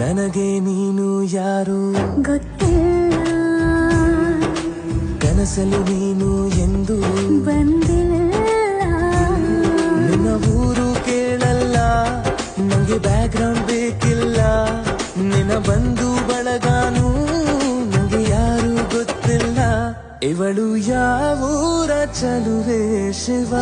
ನನಗೆ ನೀನು ಯಾರು ಗೊತ್ತಿಲ್ಲ, ಕನಸಲು ನೀನು ಎಂದು ಬಂದಿಲ್ಲ. ನಿನ್ನ ಊರು ಕೇಳಲ್ಲ, ನಂಗೆ ಬ್ಯಾಕ್ಗ್ರೌಂಡ್ ಬೇಕಿಲ್ಲ. ನಿನ್ನ ಬಂಧು ಬಳಗಾನು ನಂಗೆ ಯಾರು ಗೊತ್ತಿಲ್ಲ. ಇವಳು ಯಾವೂರ ಚಲುವೆ ಶಿವ.